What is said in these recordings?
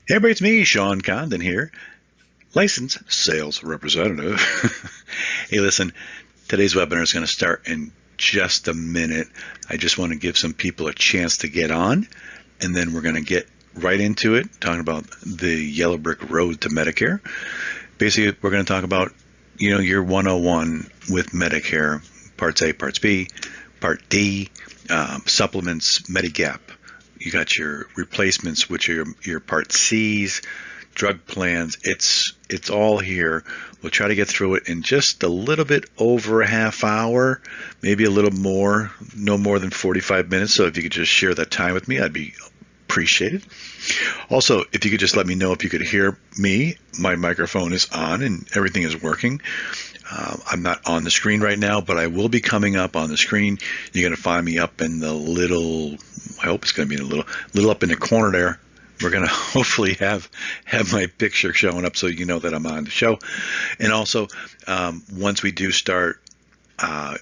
Hey, everybody, it's me, Sean Condon here, licensed sales representative. Hey, listen, today's webinar is going to start in just a minute. I just want to give some people a chance to get on, and then we're going to get right into it, talking about the yellow brick road to Medicare. Basically, we're going to talk about, your 101 with Medicare, Parts A, Parts B, Part D, supplements, Medigap. You got your replacements, which are your Part C's, drug plans. It's all here. We'll try to get through it in just a little bit over a half hour, maybe a little more, no more than 45 minutes. So if you could just share that time with me, I'd be appreciated. Also, if you could just let me know if you could hear me, my microphone is on and everything is working. I'm not on the screen right now, but I will be coming up on the screen. You're going to find me up in the little, I hope it's going to be in a little up in the corner there. We're going to hopefully have my picture showing up so you know that I'm on the show. And also, once we do start,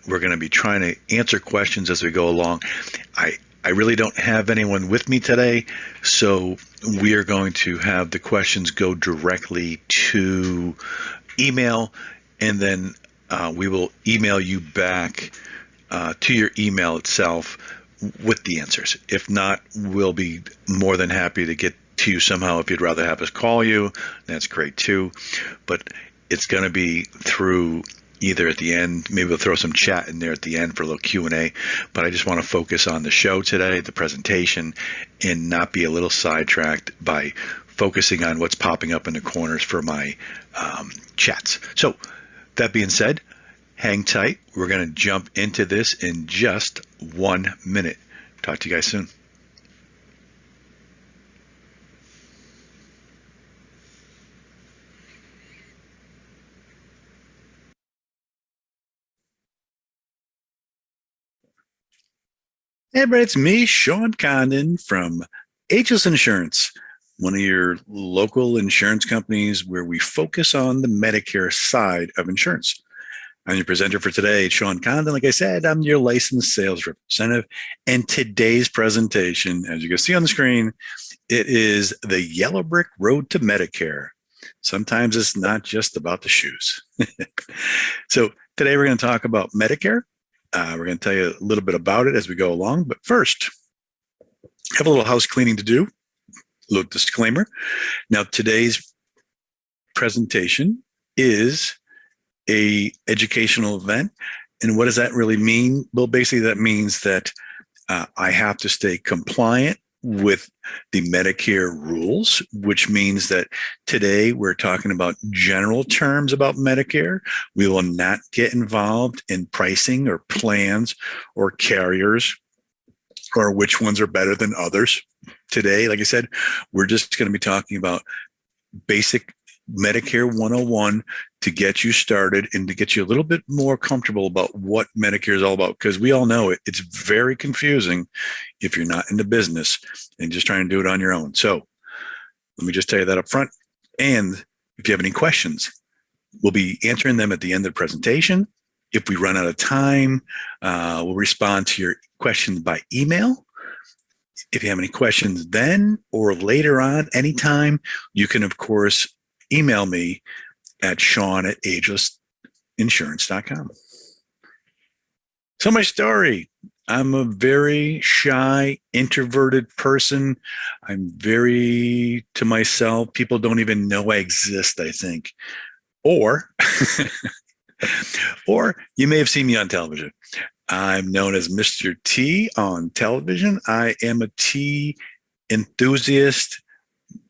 we're going to be trying to answer questions as we go along. I really don't have anyone with me today, so we are going to have the questions go directly to email, and then we will email you back to your email itself with the answers. If not, we'll be more than happy to get to you somehow. If you'd rather have us call you, that's great too. But it's going to be through either at the end, maybe we'll throw some chat in there at the end for a little Q&A, but I just want to focus on the show today, the presentation, and not be a little sidetracked by focusing on what's popping up in the corners for my chats. So that being said, hang tight. We're going to jump into this in just 1 minute. Talk to you guys soon. Hey, everybody, it's me, Sean Condon from Ageless Insurance, one of your local insurance companies where we focus on the Medicare side of insurance. I'm your presenter for today, Sean Condon. Like I said, I'm your licensed sales representative. And today's presentation, as you can see on the screen, it is the yellow brick road to Medicare. Sometimes it's not just about the shoes. So today we're going to talk about Medicare. We're going to tell you a little bit about it as we go along. But first, I have a little house cleaning to do, a little disclaimer. Now, today's presentation is a educational event. And what does that really mean? Well, basically, that means that I have to stay compliant with the Medicare rules, which means that today we're talking about general terms about Medicare. We will not get involved in pricing or plans or carriers or which ones are better than others. Today, like I said, we're just going to be talking about basic Medicare 101 to get you started and to get you a little bit more comfortable about what Medicare is all about, because we all know it's very confusing if you're not in the business and just trying to do it on your own. So let me just tell you that up front. And if you have any questions, we'll be answering them at the end of the presentation. If we run out of time, we'll respond to your questions by email. If you have any questions then or later on, anytime, you can, of course, email me at sean@agelessinsurance.com. So my story, I'm a very shy, introverted person. I'm very to myself. People don't even know I exist, I think. Or, or you may have seen me on television. I'm known as Mr. T on television. I am a tea enthusiast,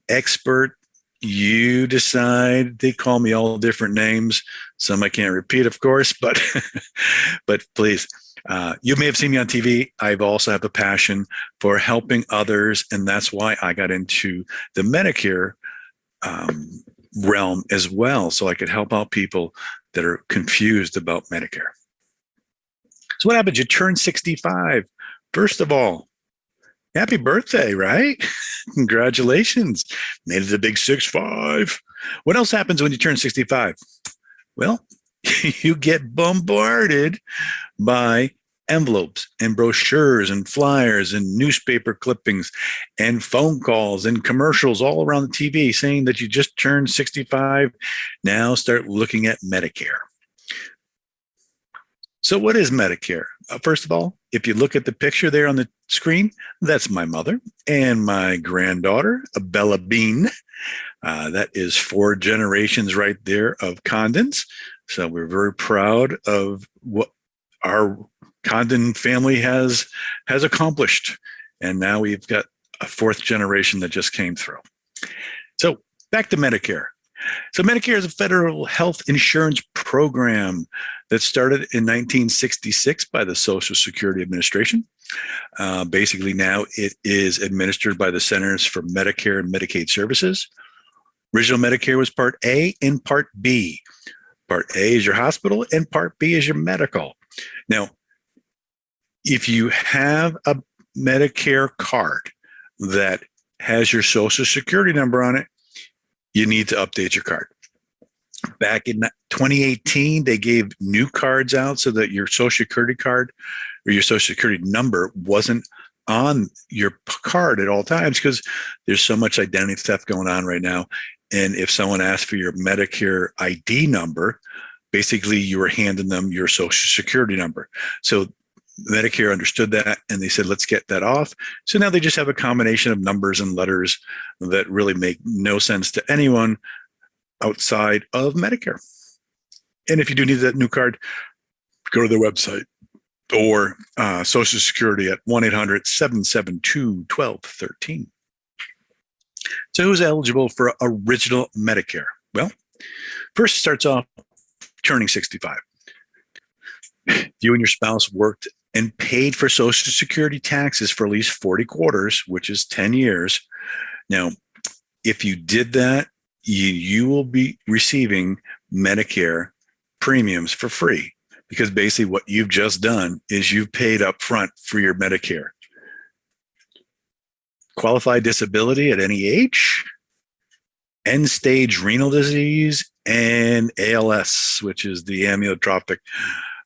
expert. You decide. They call me all different names. Some I can't repeat, of course, but but please, you may have seen me on TV. I've also have a passion for helping others, and that's why I got into the Medicare realm as well, so I could help out people that are confused about Medicare. So what happens? You turn 65. First of all, happy birthday, right? Congratulations. Made it a big 6'5". What else happens when you turn 65? Well, you get bombarded by envelopes and brochures and flyers and newspaper clippings and phone calls and commercials all around the TV saying that you just turned 65. Now start looking at Medicare. So what is Medicare? First of all, if you look at the picture there on the screen, that's my mother and my granddaughter, Bella Bean. That is 4 generations right there of Condons. So we're very proud of what our Condon family has accomplished. And now we've got a 4th generation that just came through. So back to Medicare. So Medicare is a federal health insurance program that started in 1966 by the Social Security Administration. Basically now it is administered by the Centers for Medicare and Medicaid Services. Original Medicare was Part A and Part B. Part A is your hospital and Part B is your medical. Now, if you have a Medicare card that has your Social Security number on it, you need to update your card. Back in 2018, they gave new cards out so that your Social Security card or your Social Security number wasn't on your card at all times because there's so much identity theft going on right now. And if someone asks for your Medicare ID number, basically you were handing them your Social Security number. So Medicare understood that and they said, let's get that off. So now they just have a combination of numbers and letters that really make no sense to anyone outside of Medicare. And if you do need that new card, go to their website or Social Security at 1-800-772-1213. So who's eligible for original Medicare? Well, first starts off turning 65. You and your spouse worked and paid for Social Security taxes for at least 40 quarters, which is 10 years. Now, if you did that, you will be receiving Medicare premiums for free because basically what you've just done is you've paid up front for your Medicare. Qualified disability at any age, end-stage renal disease, and ALS, which is the amyotrophic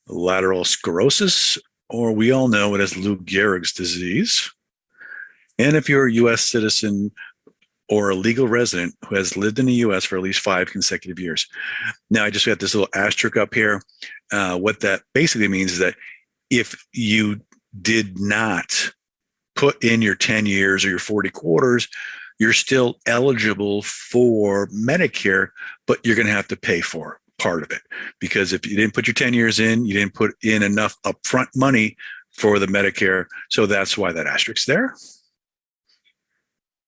lateral sclerosis, or we all know it as Lou Gehrig's disease. And if you're a U.S. citizen or a legal resident who has lived in the U.S. for at least 5 consecutive years. Now, I just got this little asterisk up here. What that basically means is that if you did not put in your 10 years or your 40 quarters, you're still eligible for Medicare, but you're going to have to pay for part of it. Because if you didn't put your 10 years in, you didn't put in enough upfront money for the Medicare. So that's why that asterisk's there.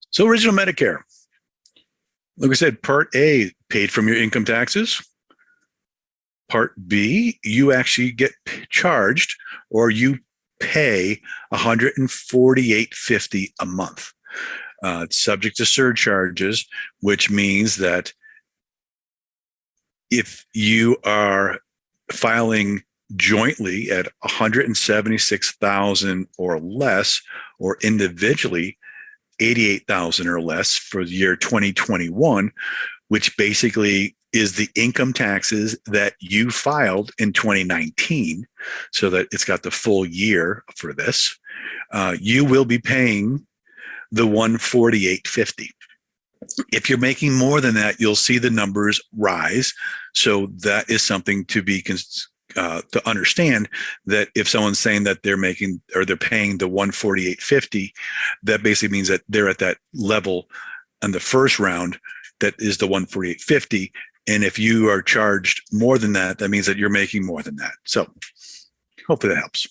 So original Medicare, like I said, Part A paid from your income taxes. Part B, you actually get charged or you pay $148.50 a month. It's subject to surcharges, which means that if you are filing jointly at $176,000 or less, or individually $88,000 or less for the year 2021, which basically is the income taxes that you filed in 2019, so that it's got the full year for this, you will be paying the $148.50. If you're making more than that, you'll see the numbers rise. So that is something to be to understand, that if someone's saying that they're making or they're paying the $148.50, that basically means that they're at that level on the first round that is the $148.50. And if you are charged more than that, that means that you're making more than that. So hopefully that helps.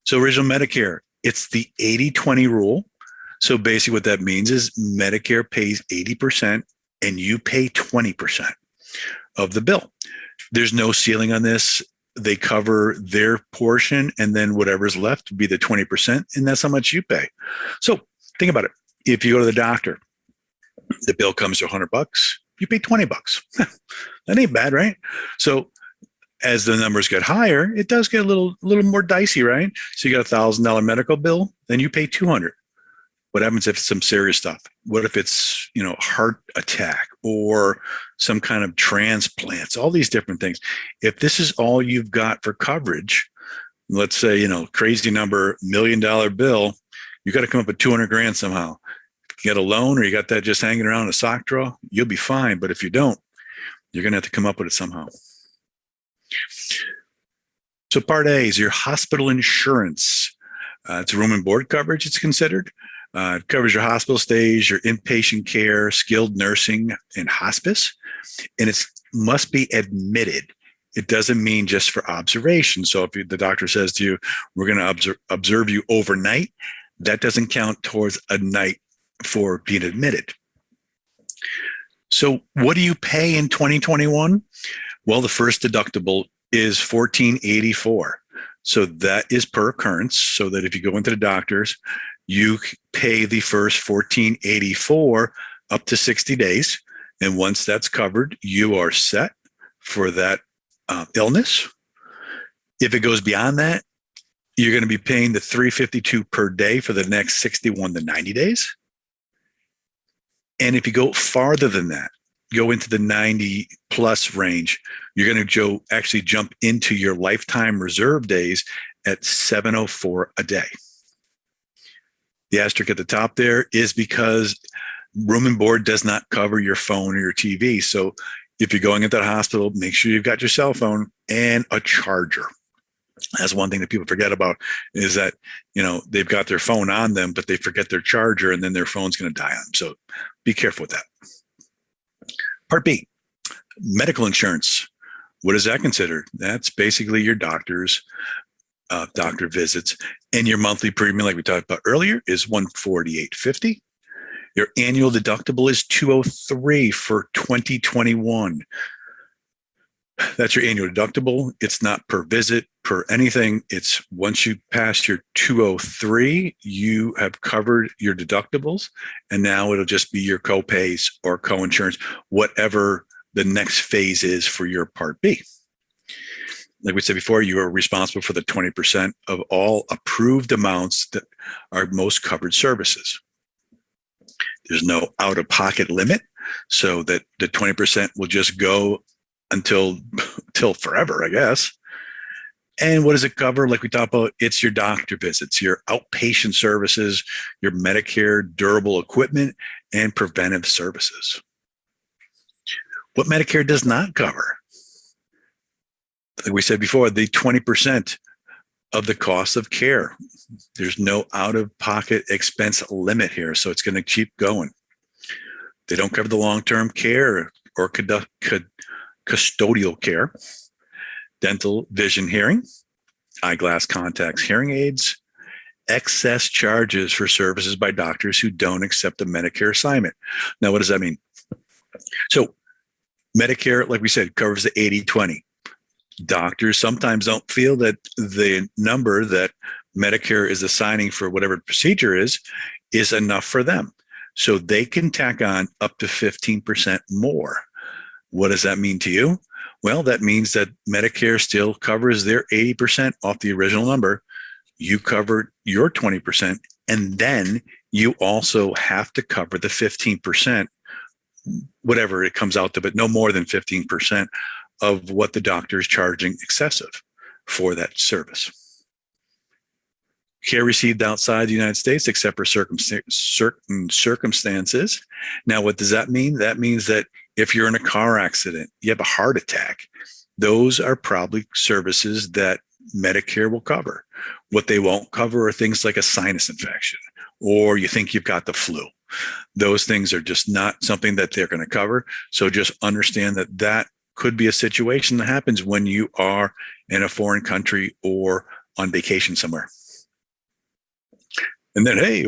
So original Medicare, it's the 80-20 rule. So basically what that means is Medicare pays 80% and you pay 20% of the bill. There's no ceiling on this. They cover their portion, and then whatever's left would be the 20%, and that's how much you pay. So think about it. If you go to the doctor, the bill comes to $100, you pay $20. That ain't bad, right? So as the numbers get higher, it does get a little more dicey, right? So you got $1,000 medical bill, then you pay $200. What happens if it's some serious stuff? What if it's, heart attack or some kind of transplants, all these different things? If this is all you've got for coverage, let's say, crazy number, $1 million bill, you got to come up with 200 grand somehow. If you get a loan or you got that just hanging around in a sock drawer, you'll be fine. But if you don't, you're going to have to come up with it somehow. So Part A is your hospital insurance. It's room and board coverage, it's considered. It covers your hospital stays, your inpatient care, skilled nursing, and hospice. And it must be admitted. It doesn't mean just for observation. So if the doctor says to you, we're going to observe you overnight, that doesn't count towards a night for being admitted. So what do you pay in 2021? Well, the first deductible is $1,484. So that is per occurrence. So that if you go into the doctor's, you pay the first $1,484 up to 60 days. And once that's covered, you are set for that illness. If it goes beyond that, you're going to be paying the $352 per day for the next 61 to 90 days. And if you go farther than that, go into the 90 plus range, you're going to actually jump into your lifetime reserve days at $704 a day. The asterisk at the top there is because room and board does not cover your phone or your TV. So if you're going into the hospital, make sure you've got your cell phone and a charger. That's one thing that people forget about, is that, they've got their phone on them, but they forget their charger, and then their phone's going to die on them. So be careful with that. Part B, medical insurance. What is that considered? That's basically your doctor visits, and your monthly premium, like we talked about earlier, is $148.50. Your annual deductible is $203 for 2021. That's your annual deductible. It's not per visit, per anything. It's once you pass your 203, you have covered your deductibles, and now it'll just be your co-pays or co-insurance, whatever the next phase is for your Part B. Like we said before, you are responsible for the 20% of all approved amounts that are most covered services. There's no out-of-pocket limit, so that the 20% will just go until forever, I guess. And what does it cover? Like we talked about, it's your doctor visits, your outpatient services, your Medicare durable equipment, and preventive services. What Medicare does not cover, like we said before, the 20% of the cost of care. There's no out-of-pocket expense limit here, so it's going to keep going. They don't cover the long-term care or custodial care, dental, vision, hearing, eyeglass, contacts, hearing aids, excess charges for services by doctors who don't accept a Medicare assignment. Now, what does that mean? So Medicare, like we said, covers the 80-20. Doctors sometimes don't feel that the number that Medicare is assigning for whatever procedure is enough for them. So they can tack on up to 15% more. What does that mean to you? Well, that means that Medicare still covers their 80% off the original number. You covered your 20%, and then you also have to cover the 15%, whatever it comes out to, but no more than 15% of what the doctor is charging excessive for that service. Care received outside the United States, except for certain circumstances. Now, what does that mean? That means that if you're in a car accident, you have a heart attack, those are probably services that Medicare will cover. What they won't cover are things like a sinus infection, or you think you've got the flu. Those things are just not something that they're going to cover. So just understand that that could be a situation that happens when you are in a foreign country or on vacation somewhere. And then, hey,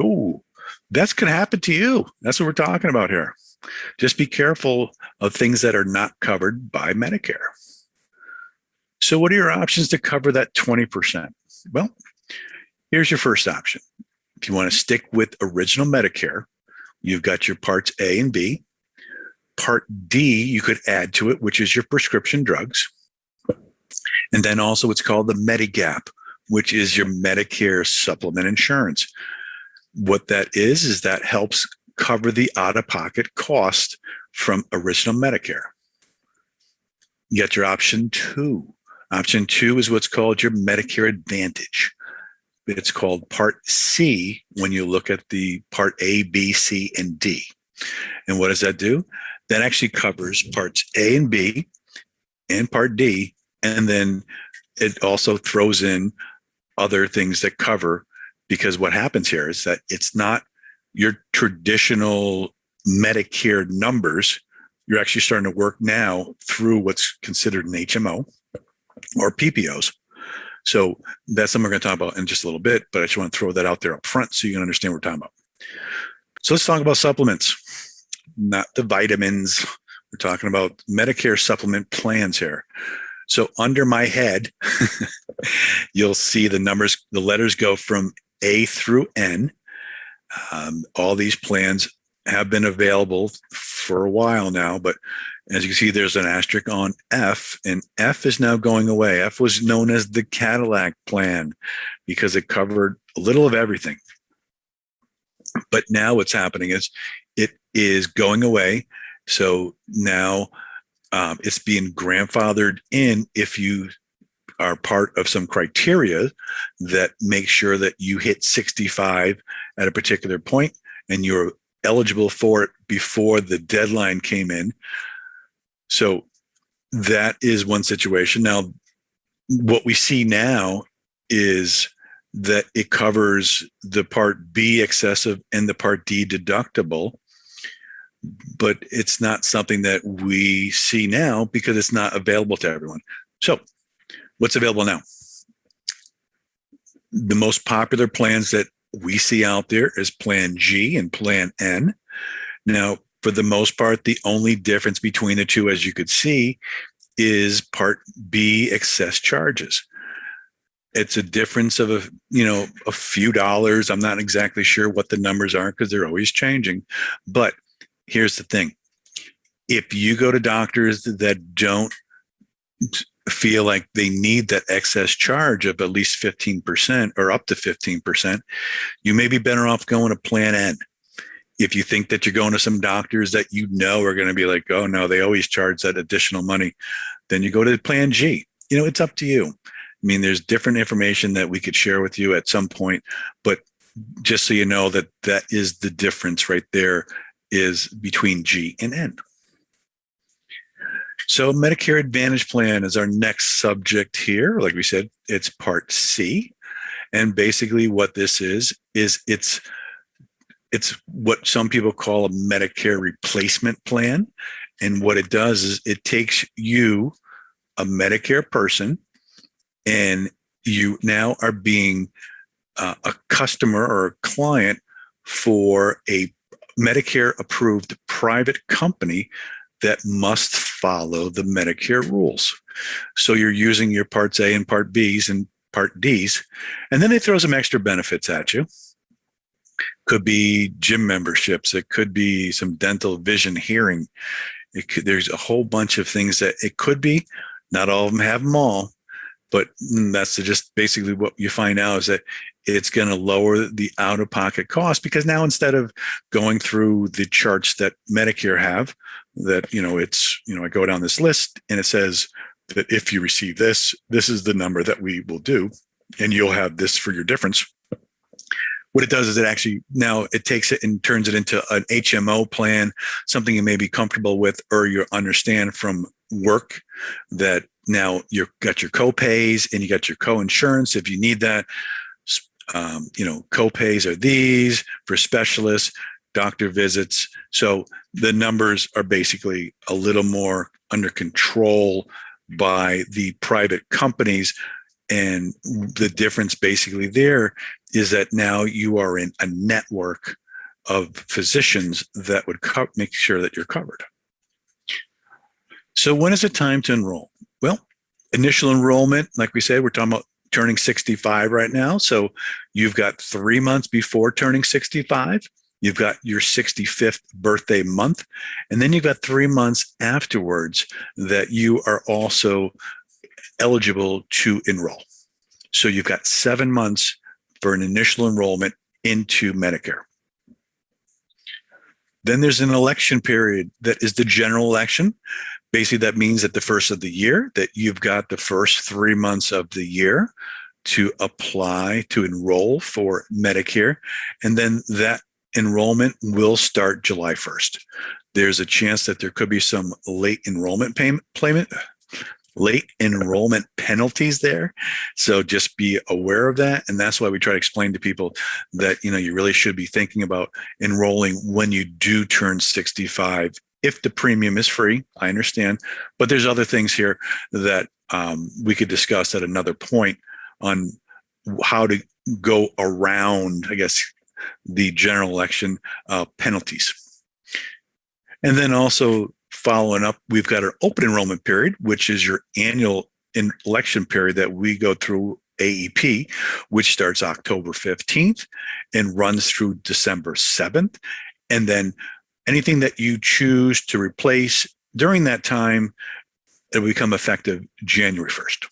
that's going to happen to you. That's what we're talking about here. Just be careful of things that are not covered by Medicare. So what are your options to cover that 20%? Well, here's your first option. If you want to stick with original Medicare, you've got your Parts A and B. Part D, you could add to it, which is your prescription drugs. And then also what's called the Medigap, which is your Medicare supplement insurance. What that is that helps cover the out-of-pocket cost from original Medicare. You got your option 2. Option 2 is what's called your Medicare Advantage. It's called Part C when you look at the Part A, B, C, and D. And what does that do? That actually covers Parts A and B and Part D, and then it also throws in other things that cover, because what happens here is that it's not your traditional Medicare numbers. You're actually starting to work now through what's considered an HMO or PPOs. So that's something we're going to talk about in just a little bit, but I just want to throw that out there up front so you can understand what we're talking about. So let's talk about supplements, not the vitamins. We're talking about Medicare supplement plans here. So under my head, you'll see the numbers, the letters go from A through N. All these plans have been available for a while now, but as you can see, there's an asterisk on F, and F is now going away. F was known as the Cadillac plan because it covered a little of everything. But now what's happening is it is going away. So now it's being grandfathered in if you are part of some criteria that make sure that you hit 65 at a particular point and you're eligible for it before the deadline came in. So that is one situation. Now, what we see now is that it covers the Part B excessive and the Part D deductible, but it's not something that we see now because it's not available to everyone. So what's available now? The most popular plans that we see out there is Plan G and Plan N. Now, for the most part, the only difference between the two, as you could see, is Part B excess charges. It's a difference of a few dollars. I'm not exactly sure what the numbers are because they're always changing. But here's the thing. If you go to doctors that don't feel like they need that excess charge of at least 15% or up to 15%, you may be better off going to Plan N. If you think that you're going to some doctors that you know are going to be like, oh no, they always charge that additional money, then you go to Plan G. It's up to you. I mean, there's different information that we could share with you at some point, but just so you know that that is the difference right there is between G and N. So Medicare Advantage plan is our next subject here. Like we said, it's Part C. And basically what this is it's what some people call a Medicare replacement plan. And what it does is it takes you, a Medicare person, and you now are being a customer or a client for a Medicare approved private company that must follow the Medicare rules. So you're using your Parts A and Part Bs and Part Ds, and then they throw some extra benefits at you. Could be gym memberships. It could be some dental, vision, hearing. There's a whole bunch of things that it could be. Not all of them have them all, but that's just basically what you find out is that it's going to lower the out-of-pocket cost because now instead of going through the charts that Medicare have, that, I go down this list and it says that if you receive this, this is the number that we will do, and you'll have this for your difference. What it does is it actually now it takes it and turns it into an HMO plan, something you may be comfortable with or you understand from work, that now you've got your co-pays and you got your co-insurance if you need that. Co-pays are these for specialists, doctor visits. So the numbers are basically a little more under control by the private companies. And the difference basically there is that now you are in a network of physicians that would make sure that you're covered. So when is it time to enroll? Well, initial enrollment, like we said, we're talking about turning 65 right now. So you've got 3 months before turning 65. You've got your 65th birthday month. And then you've got 3 months afterwards that you are also eligible to enroll. So you've got 7 months for an initial enrollment into Medicare. Then there's an election period that is the general election. Basically, that means at the first of the year that you've got the first 3 months of the year to apply to enroll for Medicare. And then that enrollment will start July 1st. There's a chance that there could be some late enrollment penalties there. So just be aware of that. And that's why we try to explain to people that, you really should be thinking about enrolling when you do turn 65. If the premium is free, I understand, but there's other things here that we could discuss at another point on how to go around, I guess, the general election penalties. And then also following up, we've got our open enrollment period, which is your annual election period that we go through AEP, which starts October 15th and runs through December 7th. And then anything that you choose to replace during that time, it will become effective January 1st.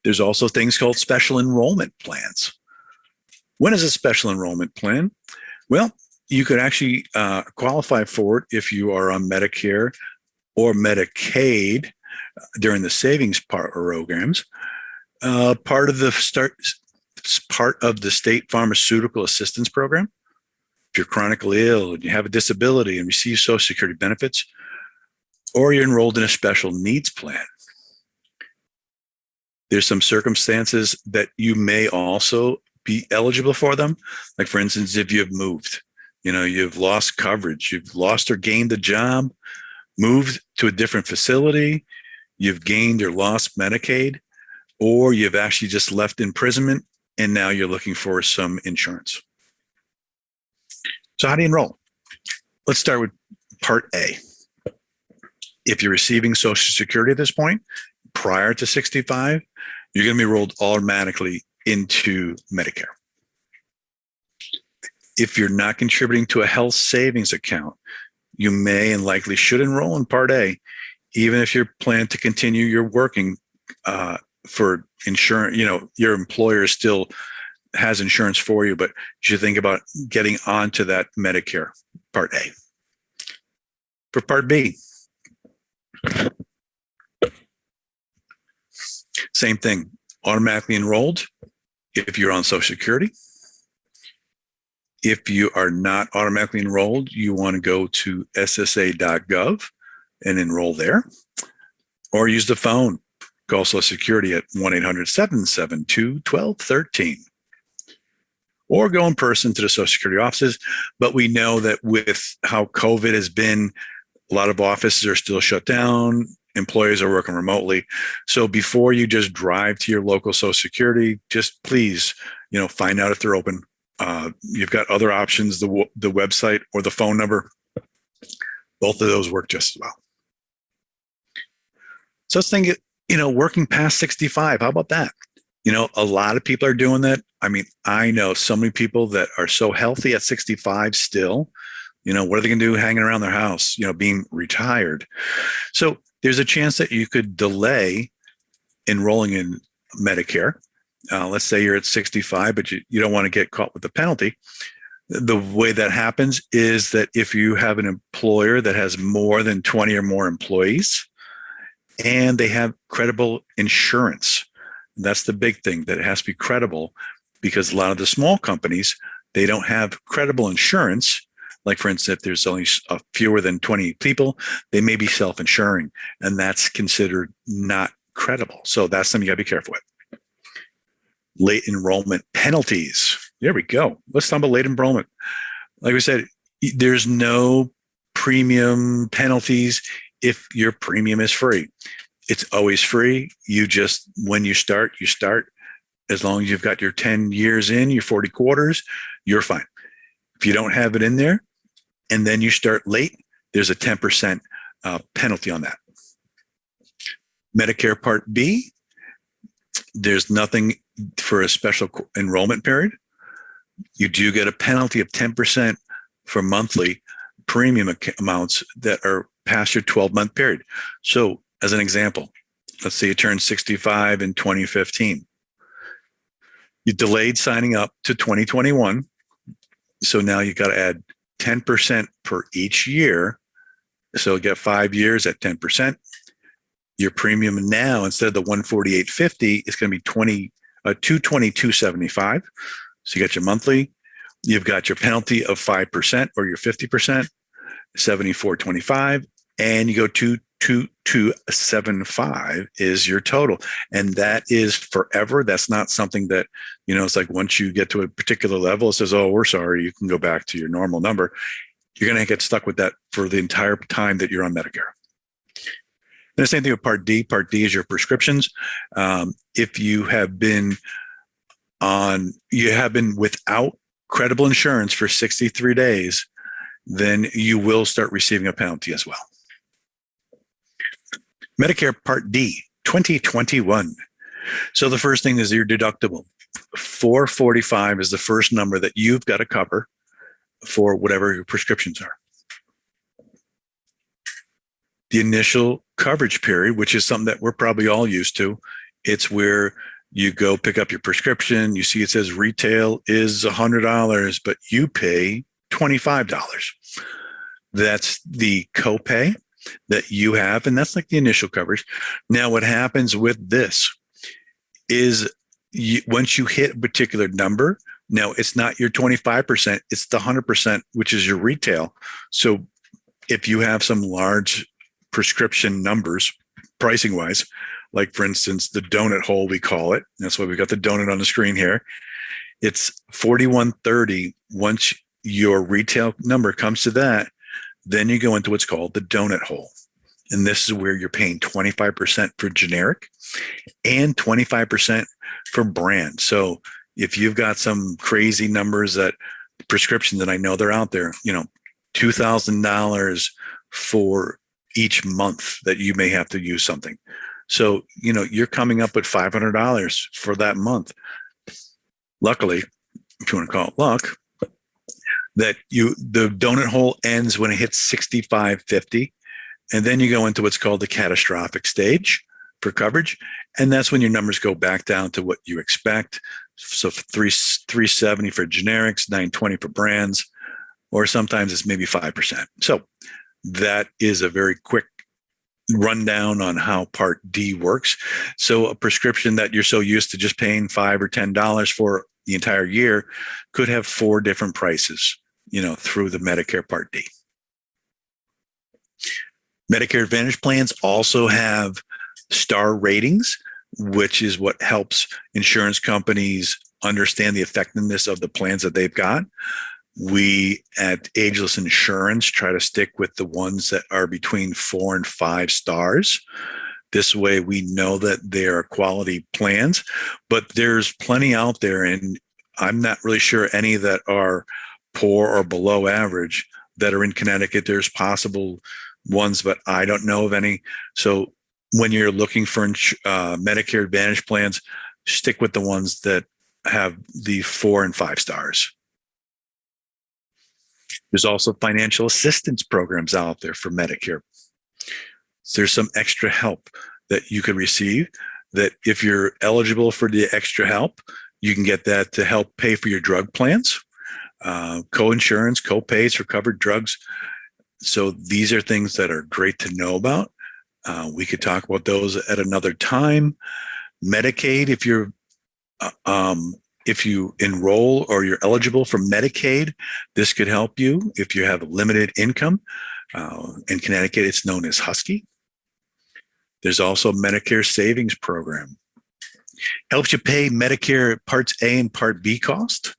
There's also things called special enrollment plans. When is a special enrollment plan? Well, you could actually qualify for it if you are on Medicare or Medicaid during the savings programs. Part of the state pharmaceutical assistance program. If you're chronically ill and you have a disability and receive Social Security benefits, or you're enrolled in a special needs plan. There's some circumstances that you may also be eligible for them. Like, for instance, if you've moved, you've lost coverage, you've lost or gained a job, moved to a different facility, you've gained or lost Medicaid, or you've actually just left imprisonment and now you're looking for some insurance. So how do you enroll? Let's start with Part A. If you're receiving Social Security at this point, prior to 65, you're going to be enrolled automatically into Medicare. If you're not contributing to a health savings account, you may and likely should enroll in Part A, even if you plan to continue your working for insurance. Your employer still has insurance for you, but you should think about getting onto that Medicare Part A. For Part B, same thing, automatically enrolled if you're on Social Security. If you are not automatically enrolled, you want to go to ssa.gov and enroll there, or use the phone. Call Social Security at 1-800-772-1213. Or go in person to the Social Security offices. But we know that with how COVID has been, a lot of offices are still shut down. Employees are working remotely. So before you just drive to your local Social Security, just please, find out if they're open. You've got other options, the website or the phone number. Both of those work just as well. So let's think, working past 65. How about that? A lot of people are doing that. I mean, I know so many people that are so healthy at 65 still. What are they going to do hanging around their house, being retired? So there's a chance that you could delay enrolling in Medicare. Let's say you're at 65, but you don't want to get caught with the penalty. The way that happens is that if you have an employer that has more than 20 or more employees and they have credible insurance, that's the big thing, that it has to be credible, because a lot of the small companies, they don't have credible insurance. Like, for instance, if there's only fewer than 20 people, they may be self-insuring, and that's considered not credible. So that's something you got to be careful with. Late enrollment penalties. There we go. Let's talk about late enrollment. Like we said, there's no premium penalties if your premium is free. It's always free. When you start. As long as you've got your 10 years in, your 40 quarters, you're fine. If you don't have it in there and then you start late, there's a 10% penalty on that. Medicare Part B, there's nothing for a special enrollment period. You do get a penalty of 10% for monthly premium amounts that are past your 12-month period. So as an example, let's say you turned 65 in 2015. You delayed signing up to 2021. So now you got to add 10% per each year So get 5 years at 10%. Your premium now, instead of the 148.50, it's going to be 222.75. So you got your monthly. You've got your penalty of 5% or your 50%, 74.25, and you go 222.75 is your total, and that is forever. That's not something that, it's like once you get to a particular level, it says, "Oh, we're sorry, you can go back to your normal number." You're going to get stuck with that for the entire time that you're on Medicare. And the same thing with Part D. Part D is your prescriptions. If you have been without credible insurance for 63 days, then you will start receiving a penalty as well. Medicare Part D, 2021. So the first thing is your deductible. $445 is the first number that you've got to cover for whatever your prescriptions are. The initial coverage period, which is something that we're probably all used to, it's where you go pick up your prescription, you see it says retail is $100, but you pay $25. That's the copay that you have, and that's like the initial coverage. Now, what happens with this is once you hit a particular number, now it's not your 25%, it's the 100%, which is your retail. So if you have some large prescription numbers, pricing wise, like for instance, the donut hole, we call it. That's why we got the donut on the screen here. It's $41.30. Once your retail number comes to that, then you go into what's called the donut hole. And this is where you're paying 25% for generic and 25% for brand. So if you've got some crazy numbers that prescription that I know they're out there, $2,000 for each month that you may have to use something. So, you're coming up with $500 for that month. Luckily, if you want to call it luck, that the donut hole ends when it hits 65.50. And then you go into what's called the catastrophic stage for coverage. And that's when your numbers go back down to what you expect. So $370 for generics, $920 for brands, or sometimes it's maybe 5%. So that is a very quick rundown on how Part D works. So a prescription that you're so used to just paying $5 or $10 for the entire year could have 4 different prices, through the Medicare Part D. Medicare Advantage plans also have star ratings, which is what helps insurance companies understand the effectiveness of the plans that they've got. We at Ageless Insurance try to stick with the ones that are between 4 and 5 stars. This way we know that they are quality plans, but there's plenty out there, and I'm not really sure any that are poor or below average that are in Connecticut. There's possible ones, but I don't know of any. So when you're looking for Medicare Advantage plans, stick with the ones that have the 4 and 5 stars. There's also financial assistance programs out there for Medicare. So there's some extra help that you can receive, that if you're eligible for the extra help, you can get that to help pay for your drug plans, co-insurance, co-pays for covered drugs. So these are things that are great to know about. We could talk about those at another time. Medicaid, if you enroll or you're eligible for Medicaid, this could help you if you have a limited income. In Connecticut, it's known as Husky. There's also Medicare Savings Program. Helps you pay Medicare Parts A and Part B cost.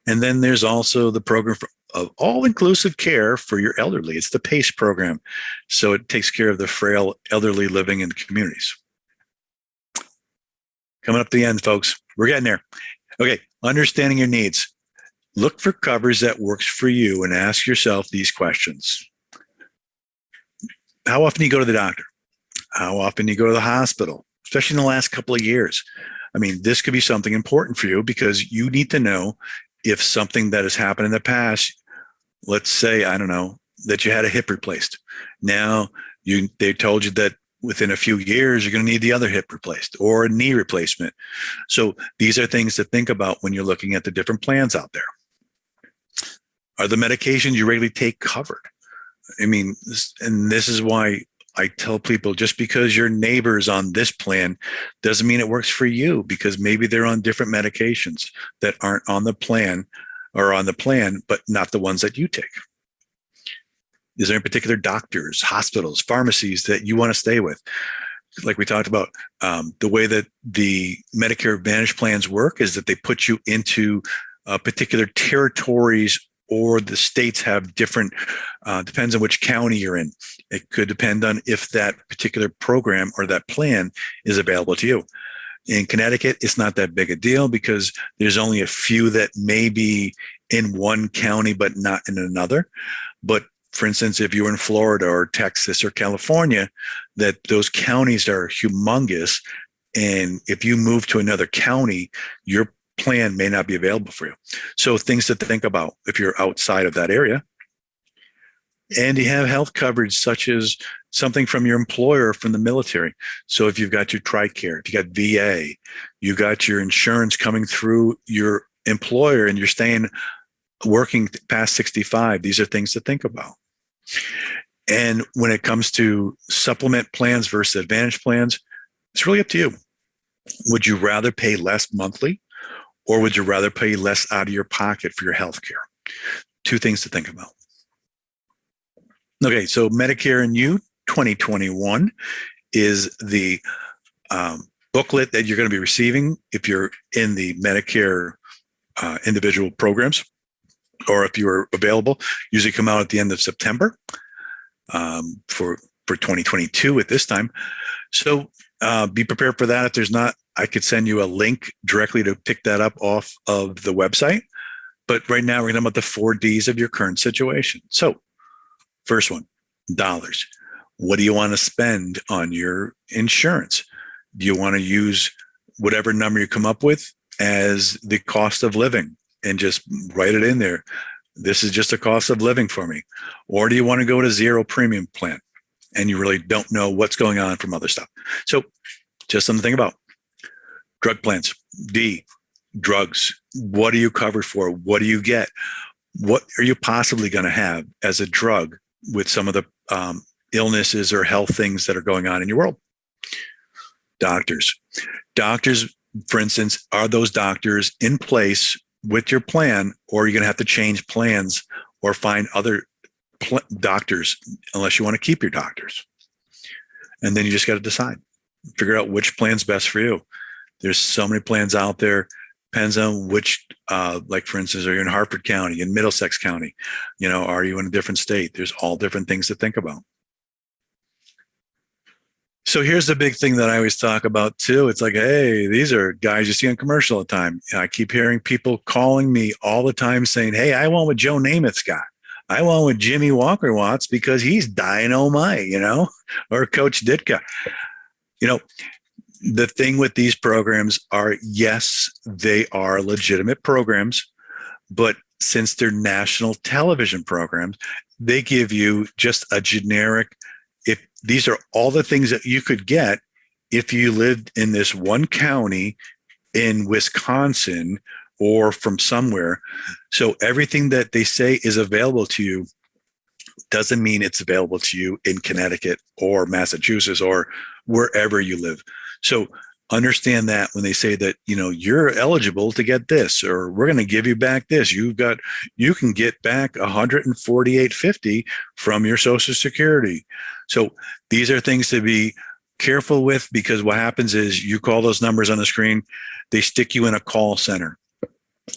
And then there's also the program of all-inclusive care for your elderly. It's the PACE program. So it takes care of the frail elderly living in communities. Coming up to the end, folks. We're getting there. Okay, understanding your needs. Look for coverage that works for you and ask yourself these questions. How often do you go to the doctor? How often do you go to the hospital, especially in the last couple of years? I mean, this could be something important for you because you need to know if something that has happened in the past, let's say, I don't know, that you had a hip replaced. Now they told you that within a few years, you're going to need the other hip replaced or a knee replacement. So these are things to think about when you're looking at the different plans out there. Are the medications you regularly take covered? I mean, and this is why I tell people, just because your neighbor's on this plan doesn't mean it works for you, because maybe they're on different medications that aren't on the plan, or on the plan, but not the ones that you take. Is there any particular doctors, hospitals, pharmacies that you want to stay with? Like we talked about, the way that the Medicare Advantage plans work is that they put you into particular territories, or the states have different, depends on which county you're in. It could depend on if that particular program or that plan is available to you. In Connecticut, it's not that big a deal because there's only a few that may be in one county but not in another. But for instance, if you're in Florida or Texas or California, that those counties are humongous. And if you move to another county, your plan may not be available for you. So things to think about if you're outside of that area. And you have health coverage, such as something from your employer or from the military. So if you've got your TRICARE, if you got VA, you got your insurance coming through your employer, and you're staying working past 65, these are things to think about. And when it comes to supplement plans versus advantage plans, it's really up to you. Would you rather pay less monthly, or would you rather pay less out of your pocket for your health care? Two things to think about. Okay, so Medicare and You 2021 is the booklet that you're going to be receiving if you're in the Medicare individual programs, or if you are available. Usually come out at the end of September for 2022 at this time. So be prepared for that. If there's not, I could send you a link directly to pick that up off of the website. But right now we're talking about the 4 Ds of your current situation. So first one, dollars. What do you want to spend on your insurance? Do you want to use whatever number you come up with as the cost of living and just write it in there? This is just a cost of living for me. Or do you want to go to zero premium plan and you really don't know what's going on from other stuff? So just something to think about. Drug plans. D, drugs. What are you covered for? What do you get? What are you possibly going to have as a drug with some of the illnesses or health things that are going on in your world? Doctors. Doctors, for instance, are those doctors in place with your plan, or are you going to have to change plans or find other doctors, unless you want to keep your doctors? And then you just got to decide, figure out which plan's best for you. There's so many plans out there. Depends on which, like for instance, are you in Hartford County, in Middlesex County? Are you in a different state? There's all different things to think about. So here's the big thing that I always talk about too. It's like, hey, these are guys you see on commercial all the time. I keep hearing people calling me all the time saying, hey, I want what Joe Namath's got. I want what Jimmy Walker wants because he's dynamite, or Coach Ditka. The thing with these programs are, yes, they are legitimate programs, but since they're national television programs, they give you just a generic, if these are all the things that you could get if you lived in this one county in Wisconsin or from somewhere. So everything that they say is available to you doesn't mean it's available to you in Connecticut or Massachusetts or wherever you live. So understand that when they say that, you're eligible to get this, or we're going to give you back this, you can get back $148.50 from your Social Security. So these are things to be careful with, because what happens is you call those numbers on the screen, they stick you in a call center.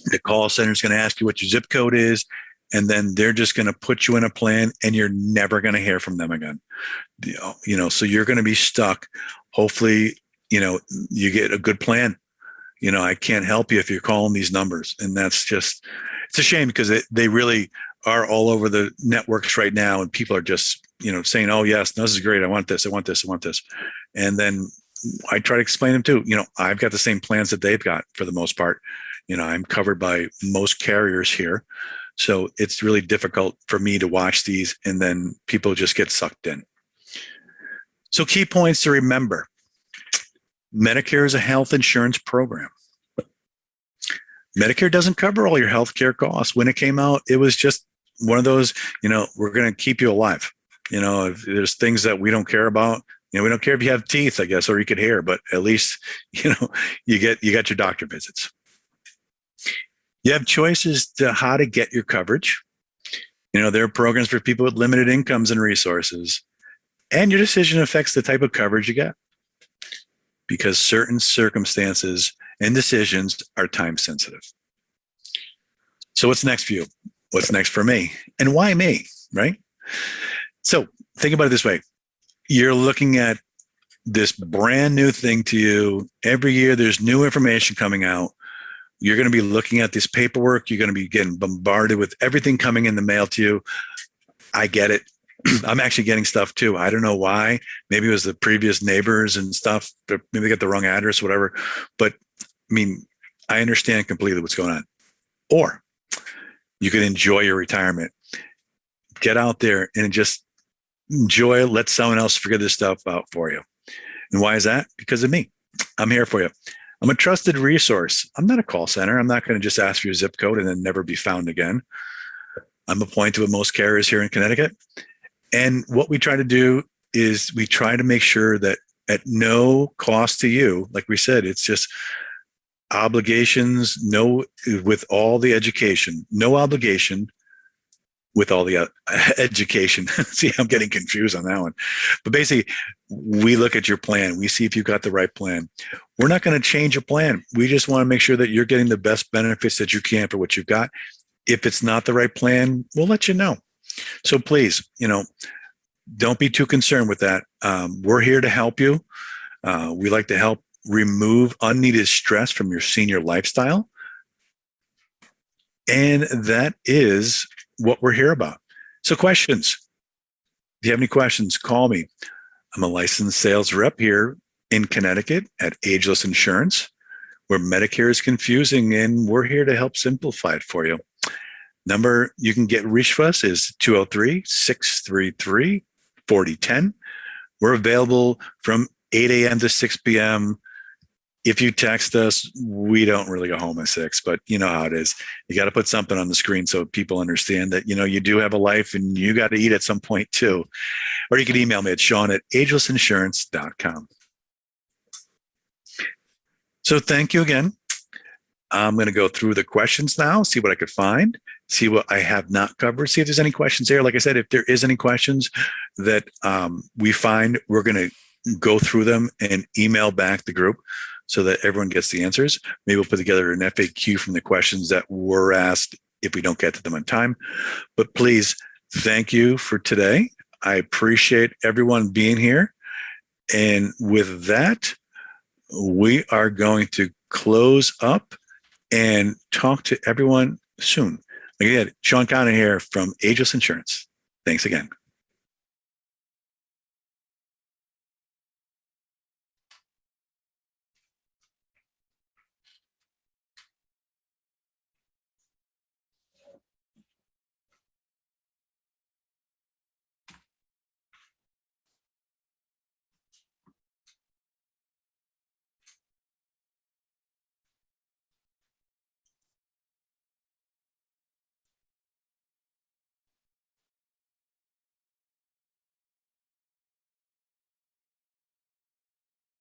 The call center is going to ask you what your zip code is, and then they're just going to put you in a plan, and you're never going to hear from them again. So you're going to be stuck. Hopefully, you get a good plan. I can't help you if you're calling these numbers. And that's just, it's a shame, because they really are all over the networks right now. And people are just, saying, oh yes, no, this is great. I want this. I want this. I want this. And then I try to explain them too. I've got the same plans that they've got for the most part. I'm covered by most carriers here. So it's really difficult for me to watch these, and then people just get sucked in. So key points to remember. Medicare is a health insurance program. Medicare doesn't cover all your health care costs. When it came out, it was just one of those, we're going to keep you alive. If there's things that we don't care about, we don't care if you have teeth, I guess, or you could hair, but at least, you got your doctor visits. You have choices to how to get your coverage. There are programs for people with limited incomes and resources, and your decision affects the type of coverage you get, because certain circumstances and decisions are time sensitive. So what's next for you? What's next for me? And why me, right? So think about it this way. You're looking at this brand new thing to you. Every year there's new information coming out. You're going to be looking at this paperwork. You're going to be getting bombarded with everything coming in the mail to you. I get it. I'm actually getting stuff too. I don't know why. Maybe it was the previous neighbors and stuff. Maybe they got the wrong address, whatever. But I understand completely what's going on. Or you can enjoy your retirement. Get out there and just enjoy it. Let someone else figure this stuff out for you. And why is that? Because of me. I'm here for you. I'm a trusted resource. I'm not a call center. I'm not going to just ask for your zip code and then never be found again. I'm appointed with most carriers here in Connecticut. And what we try to do is we try to make sure that at no cost to you, like we said, it's just obligations, with all the education, no obligation with all the education. See, I'm getting confused on that one. But basically, we look at your plan. We see if you've got the right plan. We're not going to change your plan. We just want to make sure that you're getting the best benefits that you can for what you've got. If it's not the right plan, we'll let you know. So please, don't be too concerned with that. We're here to help you. We like to help remove unneeded stress from your senior lifestyle. And that is what we're here about. So questions. If you have any questions, call me. I'm a licensed sales rep here in Connecticut at Ageless Insurance, where Medicare is confusing, and we're here to help simplify it for you. Number you can reach for us is 203-633-4010. We're available from 8 a.m. to 6 p.m. If you text us, we don't really go home at 6, but you know how it is. You got to put something on the screen so people understand that, you do have a life and you got to eat at some point too. Or you can email me at Sean@agelessinsurance.com. So thank you again. I'm going to go through the questions now, see what I could find, see what I have not covered, see if there's any questions there. Like I said, if there is any questions that we find, we're going to go through them and email back the group so that everyone gets the answers. Maybe we'll put together an FAQ from the questions that were asked if we don't get to them on time. But please, thank you for today. I appreciate everyone being here. And with that, we are going to close up and talk to everyone soon. Again, Sean Conner here from Ageless Insurance. Thanks again.